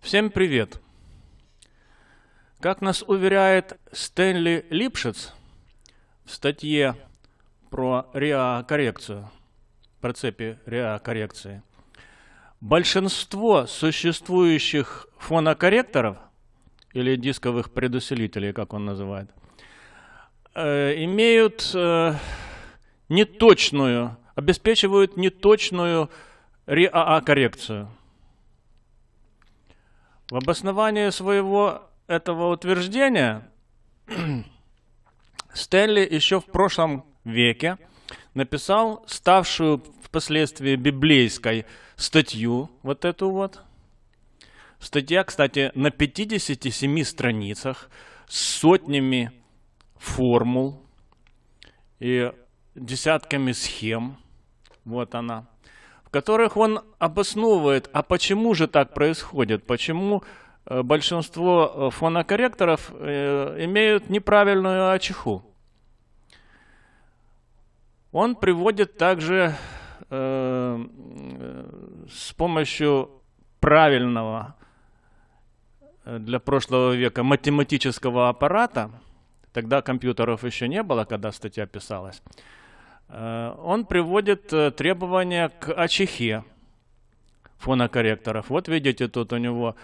Всем привет! Как нас уверяет Стэнли Липшиц в статье про реакоррекцию, про цепи реакоррекции, большинство существующих фонокорректоров, или дисковых предусилителей, как он называет, обеспечивают неточную реакоррекцию. В обосновании своего этого утверждения Стэнли еще в прошлом веке написал ставшую впоследствии библейской статью, вот эту вот. Статья, кстати, на 57 страницах с сотнями формул и десятками схем, вот она, в которых он обосновывает, а почему же так происходит, почему большинство фонокорректоров имеют неправильную АЧХу. Он приводит также с помощью правильного для прошлого века математического аппарата, тогда компьютеров еще не было, когда статья писалась, он приводит требования к АЧХе фонокорректоров. Вот видите, тут у него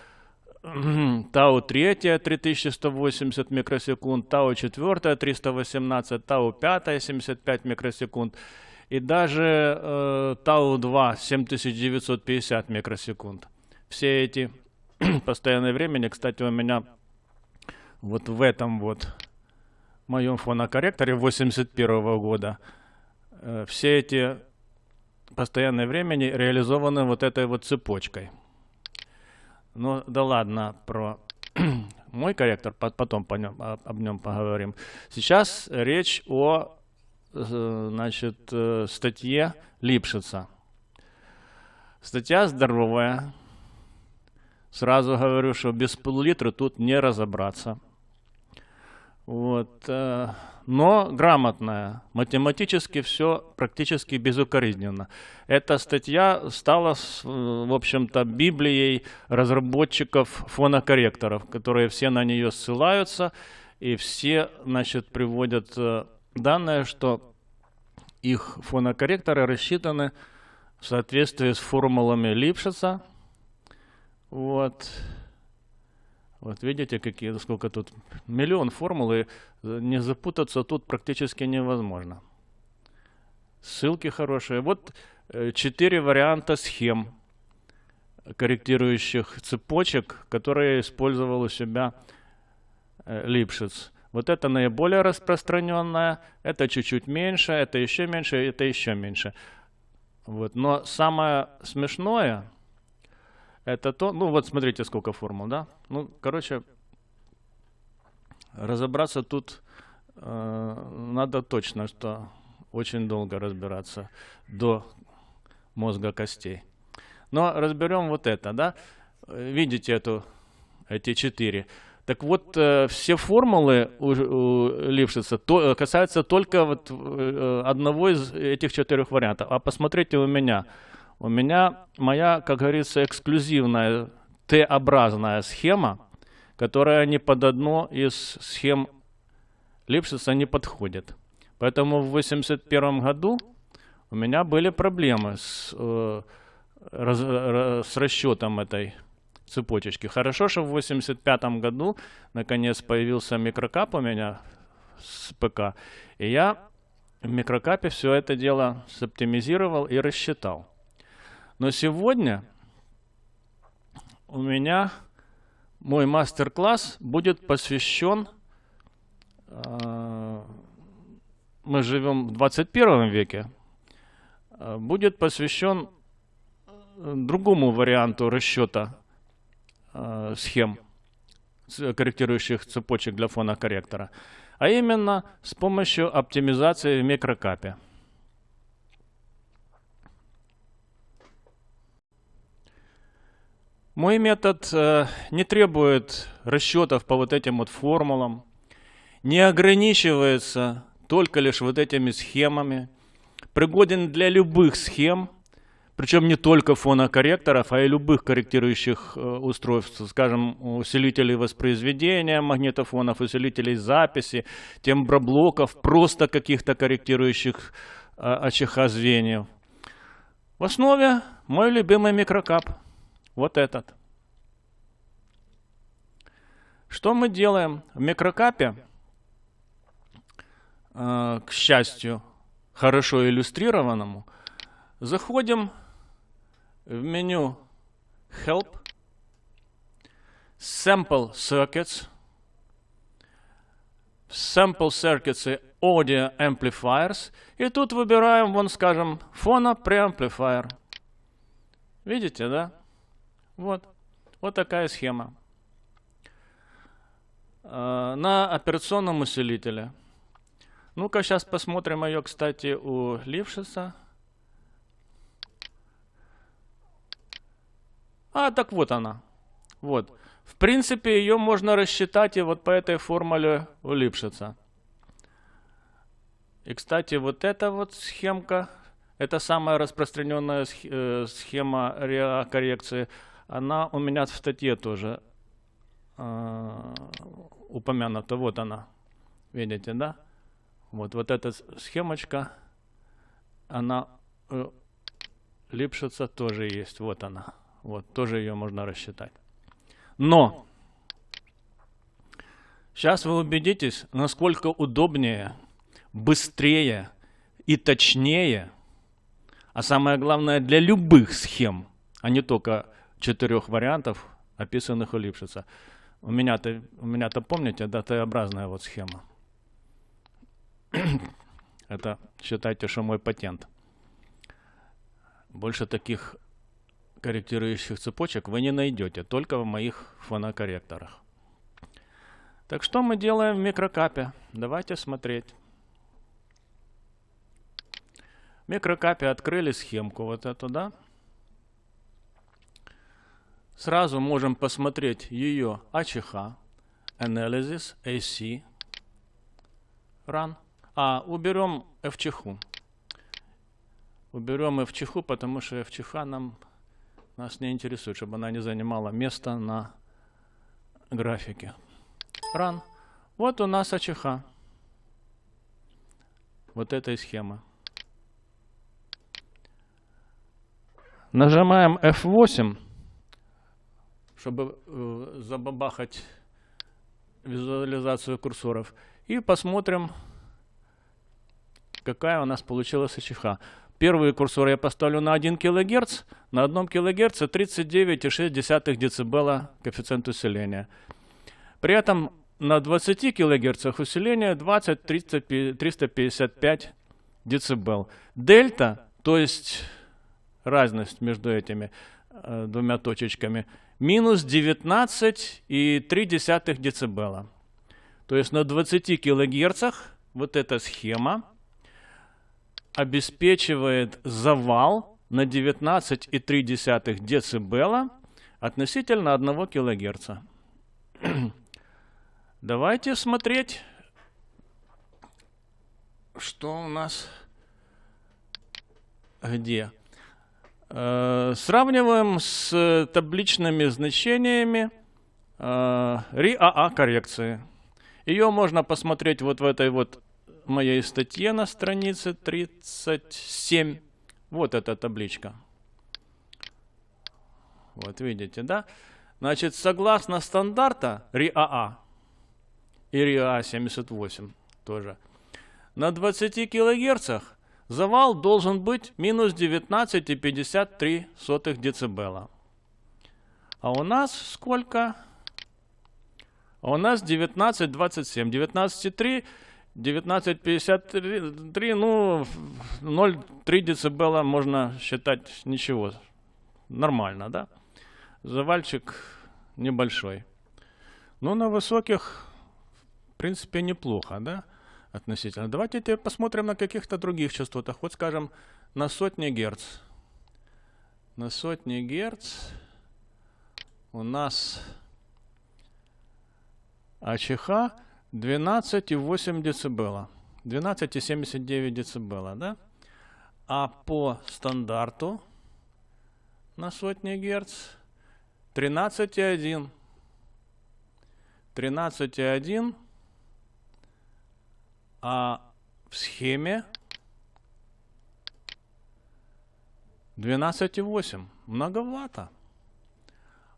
Тау-3 3180 микросекунд, Тау-4 318, Тау-5 75 микросекунд и даже Тау-2 7950 микросекунд. Все эти постоянное времени, кстати, у меня вот в этом вот моем фонокорректоре 81 года все эти постоянные времени реализованы вот этой вот цепочкой. Ну да ладно, про мой корректор, потом об нем поговорим. Сейчас речь о статье Липшица. Статья здоровая. Сразу говорю, что без пол-литра тут не разобраться. Вот. Но грамотная. Математически все практически безукоризненно. Эта статья стала, в общем-то, библией разработчиков фонокорректоров, которые все на нее ссылаются, и все, приводят данные, что их фонокорректоры рассчитаны в соответствии с формулами Липшица. Вот видите, сколько тут миллион формул, и не запутаться тут практически невозможно. Ссылки хорошие. Вот 4 варианта схем корректирующих цепочек, которые использовал у себя Липшиц. Вот это наиболее распространенная, это чуть-чуть меньше, это еще меньше, это еще меньше. Вот. Но самое смешное это то, вот смотрите, сколько формул, да? Короче, разобраться тут надо точно, что очень долго разбираться до мозга костей. Но разберем вот это, да? Видите эти 4. Так вот, все формулы у Липшица касаются только вот одного из этих 4 вариантов. А посмотрите у меня. У меня моя, как говорится, эксклюзивная Т-образная схема, которая ни под одну из схем Липшица не подходит. Поэтому в 1981 году у меня были проблемы с расчетом этой цепочечки. Хорошо, что в 1985 году наконец появился микрокап у меня с ПК, и я в микрокапе все это дело соптимизировал и рассчитал. Но сегодня у меня мой мастер-класс будет посвящен, мы живем в 21 веке, будет посвящен другому варианту расчета схем корректирующих цепочек для фонокорректора, а именно с помощью оптимизации в микрокапе. Мой метод не требует расчетов по вот этим вот формулам, не ограничивается только лишь вот этими схемами, пригоден для любых схем, Причем не только фонокорректоров, а и любых корректирующих устройств, скажем, усилителей воспроизведения магнитофонов, усилителей записи, темброблоков, просто каких-то корректирующих АЧХ звеньев. В основе мой любимый микрокап, вот этот. Что мы делаем в микрокапе? К счастью, хорошо иллюстрированному, заходим в меню Help, Sample Circuits, в Sample Circuits Audio Amplifiers, и тут выбираем, вон, скажем, фоно-преамплифайер. Видите, да? Вот такая схема. На операционном усилителе. Ну-ка, сейчас посмотрим ее, кстати, у Лившица. Так вот она. Вот. В принципе, ее можно рассчитать и вот по этой формуле у Лившица. И, кстати, вот эта вот схемка, это самая распространенная схема реакоррекции. Она у меня в статье тоже упомянута. Вот она. Видите, да? Вот эта схемочка, она Лившица тоже есть. Вот она. Вот, тоже ее можно рассчитать. Но сейчас вы убедитесь, насколько удобнее, быстрее и точнее, а самое главное для любых схем, а не только 4 вариантов, описанных у Лившица. У меня-то помните, да, Т-образная вот схема. Это считайте, что мой патент. Больше таких корректирующих цепочек вы не найдете, только в моих фонокорректорах. Так что мы делаем в микрокапе? Давайте смотреть. В микрокапе открыли схемку вот эту, да? Сразу можем посмотреть ее АЧХ, Analysis, AC, Run. Уберем FЧХ. Уберем FЧХ, потому что FЧХ нас не интересует, чтобы она не занимала место на графике. Run. Вот у нас АЧХ. Вот этой схемы. Нажимаем F8, чтобы забабахать визуализацию курсоров. И посмотрим, какая у нас получилась АЧХ. Первый курсор я поставлю на 1 кГц. На 1 кГц 39,6 дБ коэффициент усиления. При этом на 20 кГц усиление 20-355 дБ. Дельта, то есть разность между этими двумя точечками, минус 19,3 дБ. То есть на 20 кГц вот эта схема обеспечивает завал на 19,3 дБ относительно 1 кГц. Давайте смотреть, что у нас где. Сравниваем с табличными значениями РИАА коррекции. Ее можно посмотреть вот в этой вот моей статье на странице 37. Вот эта табличка. Вот видите, да? Значит, согласно стандарта РИАА и РИАА 78 тоже, на 20 кГц завал должен быть минус 19,53 дБ. А у нас сколько? А у нас 19,27. 19,3, 19,53, ну, 0,3 дБ можно считать ничего. Нормально, да? Завальчик небольшой. Но на высоких, в принципе, неплохо, да? Относительно. Давайте теперь посмотрим на каких-то других частотах. Вот, скажем, на сотни герц. На сотни герц у нас АЧХ 12,8 дБ. 12,79 дБ, да? А по стандарту на сотни герц, 13,1. 13,1, а в схеме 12,8. Многовато.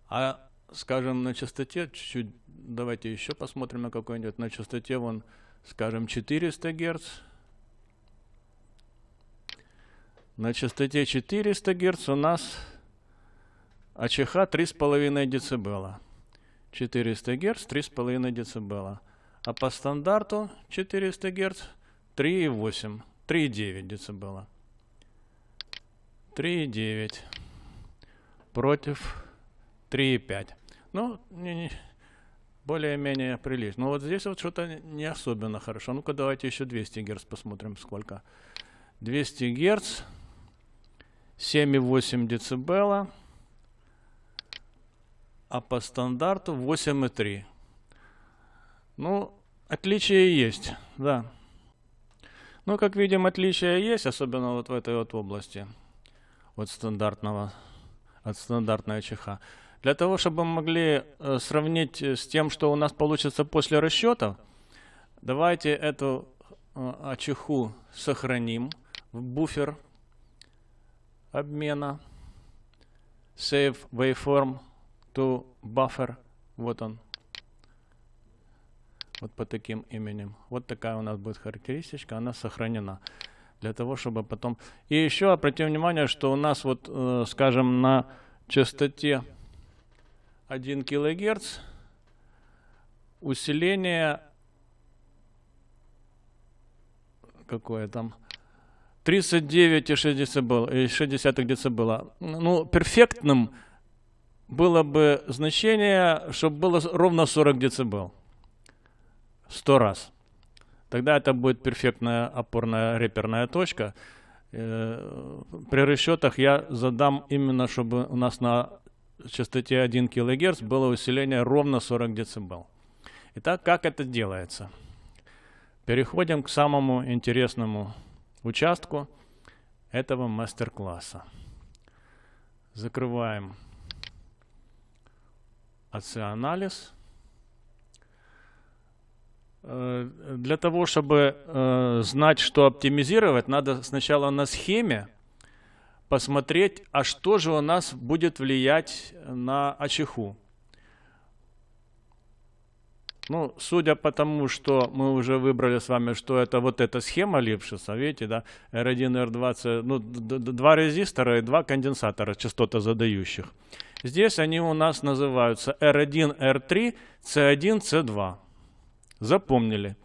А, скажем, на частоте, чуть-чуть, давайте еще посмотрим на какой-нибудь, на частоте, вон, скажем, 400 Гц. На частоте 400 Гц у нас АЧХ 3,5 дБ. 400 Гц 3,5 дБ. А по стандарту 400 Гц 3,8, 3,9 дБ. 3,9 против 3,5. Ну, более-менее прилично. Но вот здесь вот что-то не особенно хорошо. Ну-ка, давайте еще 200 Гц посмотрим, сколько. 200 Гц, 7,8 дБ, а по стандарту 8,3. Ну, отличия есть, да. Ну, как видим, отличия есть, особенно вот в этой вот области от стандартной АЧХ. Для того, чтобы мы могли сравнить с тем, что у нас получится после расчетов, давайте эту АЧХ сохраним в буфер обмена. Save waveform to buffer. Вот он. Вот по таким именем. Вот такая у нас будет характеристика, она сохранена. Для того, чтобы потом... И еще обратим внимание, что у нас вот, скажем, на частоте 1 кГц усиление какое там? 39,6 дБ. Ну, перфектным было бы значение, чтобы было ровно 40 дБ. 100 раз. Тогда это будет перфектная опорная реперная точка. При расчетах я задам именно, чтобы у нас на частоте 1 кГц было усиление ровно 40 дБ. Итак, как это делается? Переходим к самому интересному участку этого мастер-класса. Закрываем АЦ-анализ. Для того, чтобы знать, что оптимизировать, надо сначала на схеме посмотреть, а что же у нас будет влиять на АЧХ. Ну, судя по тому, что мы уже выбрали с вами, что это вот эта схема Липшица, видите, да, R1, R2, ну, два резистора и два конденсатора частотозадающих. Здесь они у нас называются R1, R3, C1, C2. Запомнили.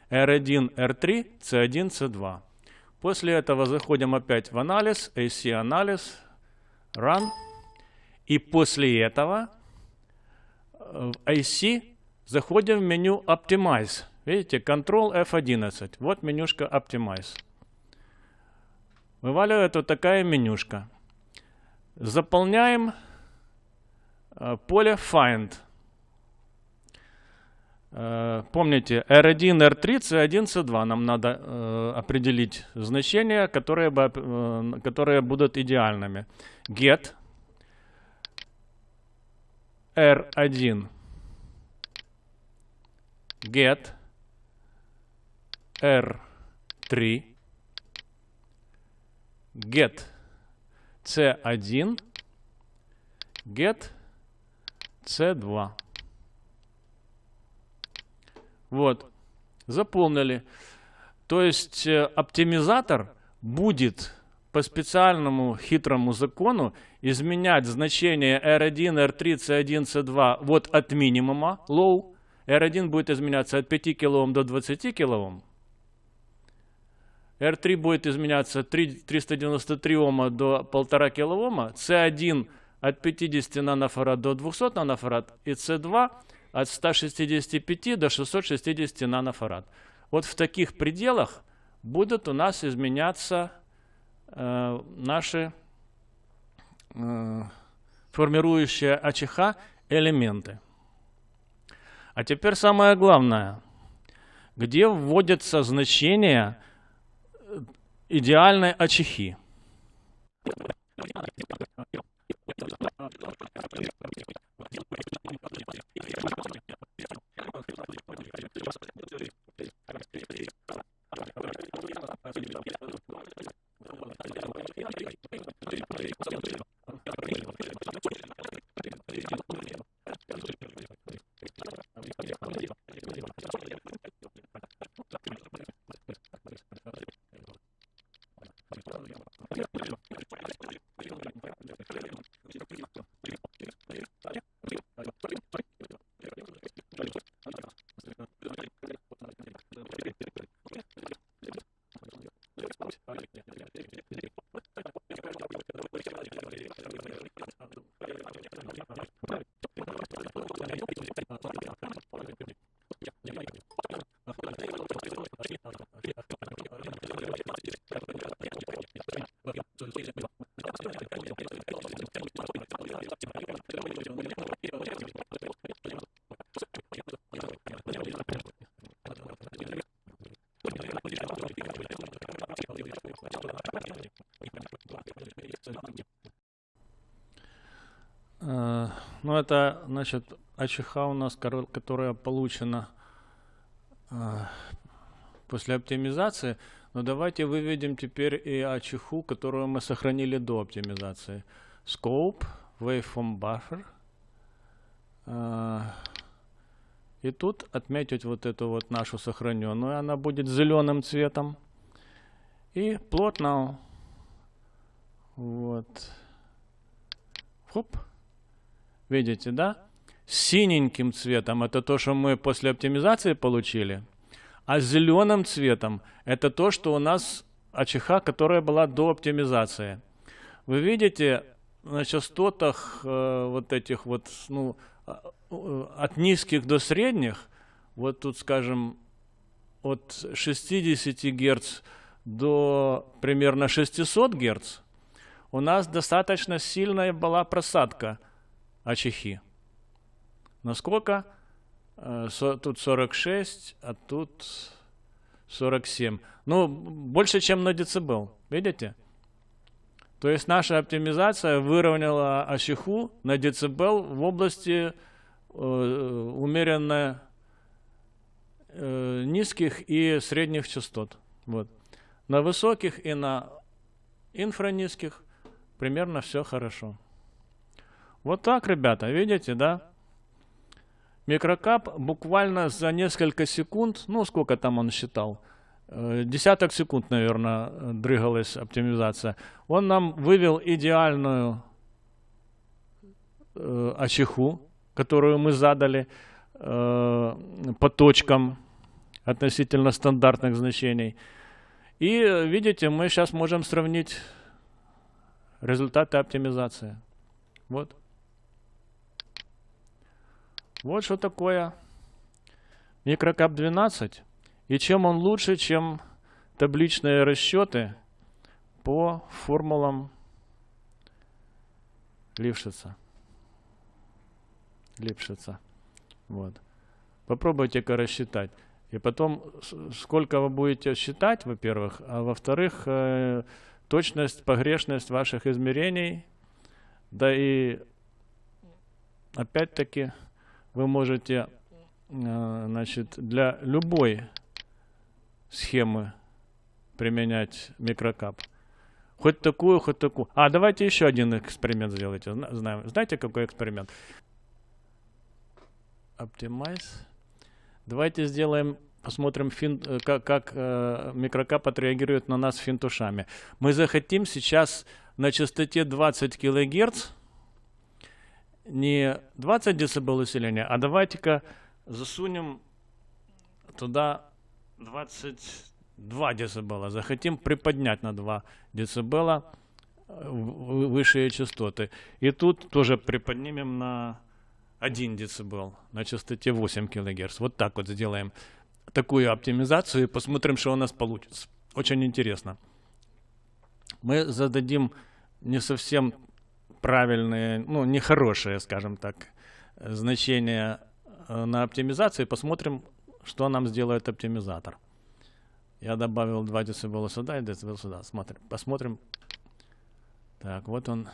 R1, R3, C1, C2. После этого заходим опять в анализ, AC-анализ, Run. И после этого в AC заходим в меню Optimize. Видите, Ctrl F11. Вот менюшка Optimize. Вываливает вот такая менюшка. Заполняем поле Find. Помните, R1, R3, C1, C2. Нам надо определить значения, которые будут идеальными. Get R1. Get R3. Get C1. Get C2. Вот, заполнили. То есть оптимизатор будет по специальному хитрому закону изменять значение R1, R3, C1, C2 вот от минимума, low. R1 будет изменяться от 5 кОм до 20 кОм. R3 будет изменяться 393 Ома до 1,5 кОм. C1 от 50 нанофарад до 200 нанофарад. И C2 от 165 до 660 нанофарад. Вот в таких пределах будут у нас изменяться наши формирующие АЧХ элементы. А теперь самое главное. Где вводятся значения идеальной АЧХи? Ну, это, значит, АЧХ у нас, которая получена после оптимизации. Но давайте выведем теперь и АЧХ, которую мы сохранили до оптимизации. Scope, Waveform Buffer. И тут отметить вот эту вот нашу сохраненную. Она будет зеленым цветом. И Plot Now. Вот. Хоп. Видите, да? Синеньким цветом это то, что мы после оптимизации получили. А зеленым цветом это то, что у нас АЧХ, которая была до оптимизации. Вы видите, на частотах вот этих вот, ну, от низких до средних, вот тут, скажем, от 60 Гц до примерно 600 Гц, у нас достаточно сильная была просадка АЧХи. Насколько? Тут 46, а тут 47. Ну, больше, чем на децибел. Видите? То есть наша оптимизация выровняла АЧХу на децибел в области умеренно низких и средних частот. Вот. На высоких и на инфранизких примерно все хорошо. Вот так, ребята, видите, да? Микрокап буквально за несколько секунд, ну сколько там он считал, десяток секунд, наверное, дрыгалась оптимизация. Он нам вывел идеальную АЧХу, которую мы задали по точкам относительно стандартных значений. И видите, мы сейчас можем сравнить результаты оптимизации. Вот. Вот что такое микрокап 12 и чем он лучше, чем табличные расчеты по формулам Лившица. Вот. Попробуйте-ка рассчитать. И потом, сколько вы будете считать, во-первых, а во-вторых, точность, погрешность ваших измерений, да и опять-таки вы можете, значит, для любой схемы применять микрокап. Хоть такую, хоть такую. А, давайте еще один эксперимент сделайте. Знаете, какой эксперимент? Optimize. Давайте сделаем, посмотрим, как микрокап отреагирует на нас финтушами. Мы захотим сейчас на частоте 20 кГц, не 20 дБ усиления, а давайте-ка засунем туда 22 дБ. Захотим приподнять на 2 дБ высшие частоты. И тут тоже приподнимем на 1 дБ на частоте 8 кГц. Вот так вот сделаем такую оптимизацию и посмотрим, что у нас получится. Очень интересно. Мы зададим не совсем правильные, ну, нехорошие, скажем так, значения на оптимизации. Посмотрим, что нам сделает оптимизатор. Я добавил 2 дБ сюда и дБ сюда. Посмотрим. Так, вот он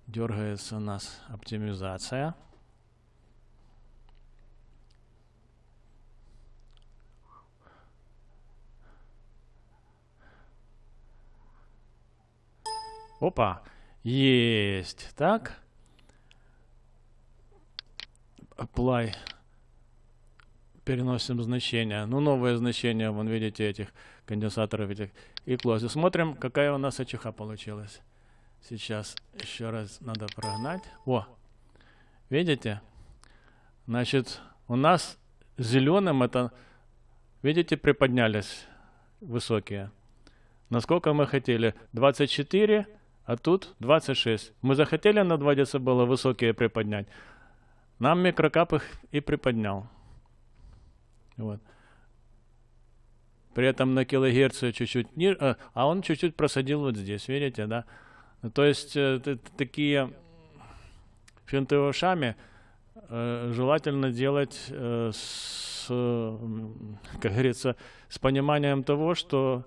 Дергается у нас оптимизация. Опа, есть. Так. Apply. Переносим значения. Ну, новое значение, вон видите, этих конденсаторов этих. И close. Смотрим, какая у нас АЧХ получилась. Сейчас еще раз надо прогнать. О, видите? Значит, у нас зеленым это, видите, приподнялись высокие. Насколько мы хотели? 24, а тут 26. Мы захотели на 2 дБ высокие приподнять. Нам микрокап их и приподнял. Вот. При этом на килогерце чуть-чуть ниже, а он чуть-чуть просадил вот здесь, видите, да? То есть такие финты ушами желательно делать как говорится, с пониманием того, что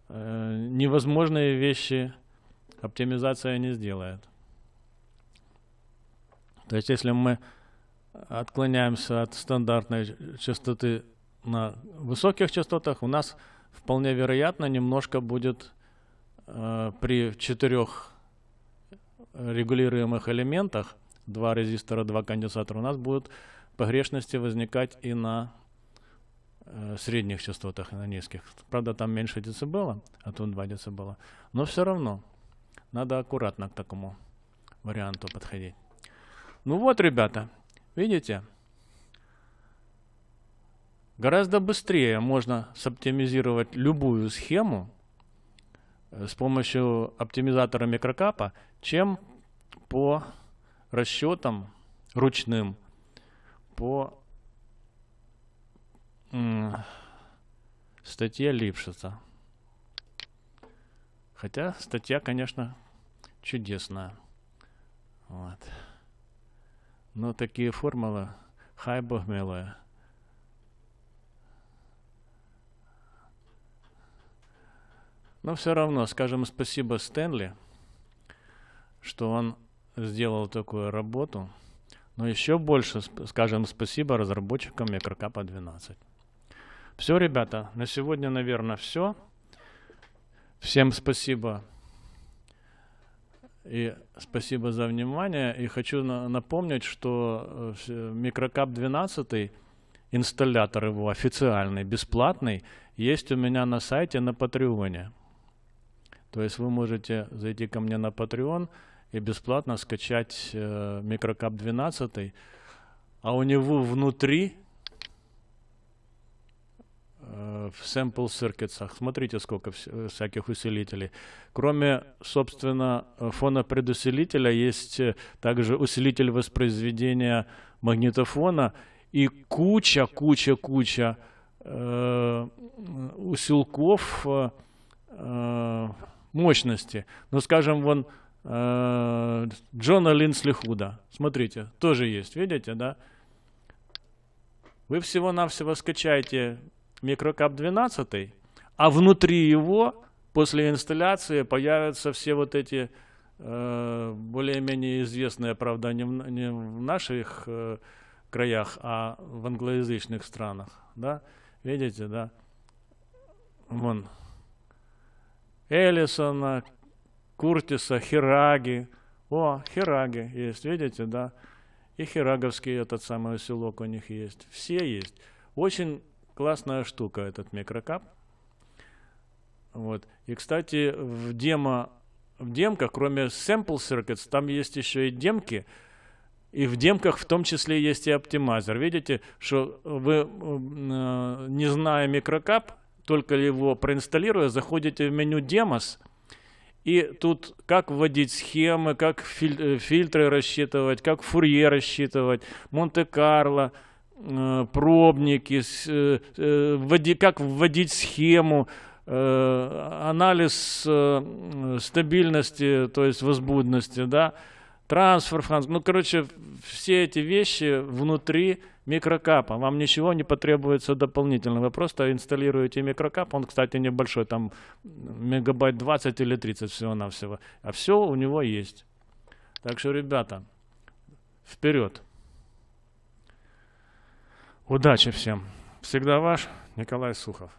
невозможные вещи оптимизация не сделает. То есть если мы отклоняемся от стандартной частоты на высоких частотах, у нас вполне вероятно немножко будет при 4 регулируемых элементах, 2 резистора, 2 конденсатора, у нас будут погрешности возникать и на средних частотах, и на низких. Правда, там меньше децибела, а тут 2 децибела. Но все равно надо аккуратно к такому варианту подходить. Ну вот, ребята, видите? Гораздо быстрее можно соптимизировать любую схему с помощью оптимизатора микрокапа, чем по расчетам ручным, по статье Липшица. Хотя статья, конечно, чудесная. Вот. Но такие формулы, хай бог милый. Но все равно скажем спасибо Стэнли, что он сделал такую работу. Но еще больше скажем спасибо разработчикам микрокапа 12. Все, ребята, на сегодня, наверное, все. Всем спасибо. И спасибо за внимание. И хочу напомнить, что микрокап 12, инсталлятор его официальный, бесплатный, есть у меня на сайте на Патреоне. То есть вы можете зайти ко мне на Patreon и бесплатно скачать микрокап 12. А у него внутри в Sample Circuits, смотрите, сколько всяких усилителей. Кроме, собственно, фонопредусилителя, есть также усилитель воспроизведения магнитофона и куча усилков мощности. Ну, скажем, вон Джона Линсли Худа. Смотрите, тоже есть, видите, да? Вы всего-навсего скачаете микрокап 12, а внутри его после инсталляции появятся все вот эти более-менее известные, правда, не в наших краях, а в англоязычных странах, да? Видите, да? Вон Эллисона, Куртиса, Хираги. О, Хираги есть, видите, да? И хираговский этот самый усилок у них есть. Все есть. Очень классная штука этот микрокап. Вот. И, кстати, в демках, кроме Sample Circuits, там есть еще и демки. И в демках в том числе есть и оптимайзер. Видите, что вы, не зная микрокап, только его проинсталируя, заходите в меню Demos, и тут как вводить схемы, как фильтры рассчитывать, как Фурье рассчитывать, Монте-Карло, пробники, как вводить схему, анализ стабильности, то есть возбудности, да, трансфер, ну, короче, все эти вещи внутри микрокапа. Вам ничего не потребуется дополнительно. Вы просто инсталируете микрокап. Он, кстати, небольшой, там мегабайт 20 или 30 всего-навсего. А все у него есть. Так что, ребята, вперед! Удачи всем! Всегда ваш Николай Сухов.